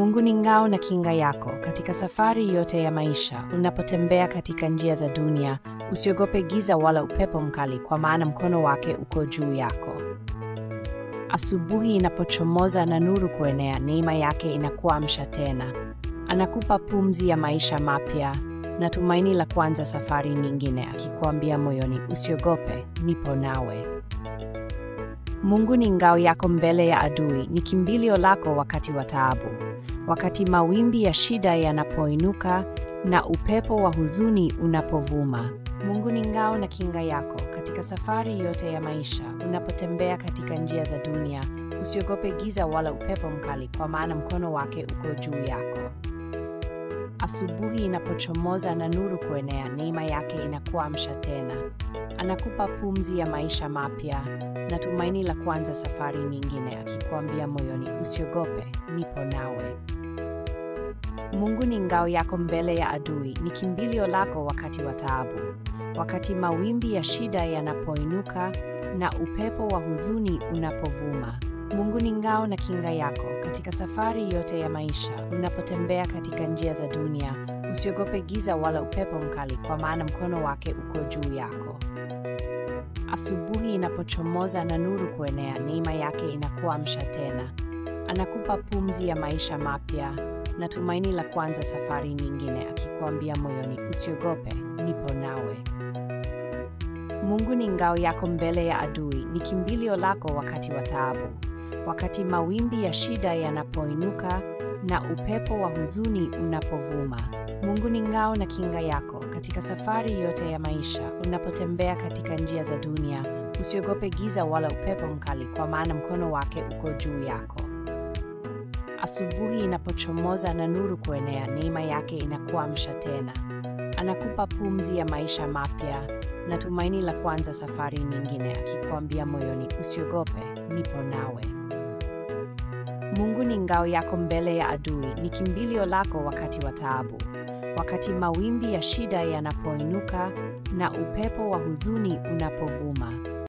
Mungu ni ngao na kinga yako katika safari yote ya maisha. Unapotembea katika njia za dunia, usiogope giza wala upepo mkali, kwa maana mkono wake uko juu yako. Asubuhi inapochomoza na nuru kuenea, neema yake inakuamsha tena. Anakupa pumzi ya maisha mapya na tumaini la kuanza safari nyingine, akikuambia moyoni, usiogope, nipo nawe. Mungu ni ngao yako mbele ya adui, ni kimbilio lako wakati wa taabu. Wakati mawimbi ya shida yanapoinuka na upepo wa huzuni unapovuma. Mungu ni ngao na kinga yako katika safari yote ya maisha. Unapotembea katika njia za dunia, usiogope giza wala upepo mkali, kwa maana mkono wake uko juu yako. Asubuhi inapochomoza na nuru kuenea, neema yake inakuamsha tena. Anakupa pumzi ya maisha mapya na tumaini la kuanza safari nyingine, akikuambia moyoni, usiogope, nipo nawe. Mungu ni ngao yako mbele ya adui, ni kimbilio lako wakati wa taabu. Wakati mawimbi ya shida yanapoinuka na upepo wa huzuni unapovuma. Mungu ni ngao na kinga yako katika safari yote ya maisha. Unapotembea katika njia za dunia, usiogope giza wala upepo mkali, kwa maana mkono wake uko juu yako. Asubuhi inapochomoza na nuru kuenea, neema yake inakuamsha tena. Anakupa pumzi ya maisha mapya na tumaini la kuanza safari nyingine, akikuambia moyoni, usiogope, nipo nawe. Mungu ni ngao yako mbele ya adui, ni kimbilio lako wakati wa taabu. Wakati mawimbi ya shida yanapoinuka na upepo wa huzuni unapovuma. Mungu ni ngao na kinga yako katika safari yote ya maisha. Unapotembea katika njia za dunia, usiogope giza wala upepo mkali, kwa maana mkono wake uko juu yako. Asubuhi inapochomoza na nuru kuenea, neema yake inakuamsha tena. Anakupa pumzi ya maisha mapya na tumaini la kuanza safari nyingine, akikuambia moyoni, usiogope, nipo nawe. Mungu ni ngao yako mbele ya adui, ni kimbilio lako wakati wa taabu. Wakati mawimbi ya shida yanapoinuka na upepo wa huzuni unapovuma.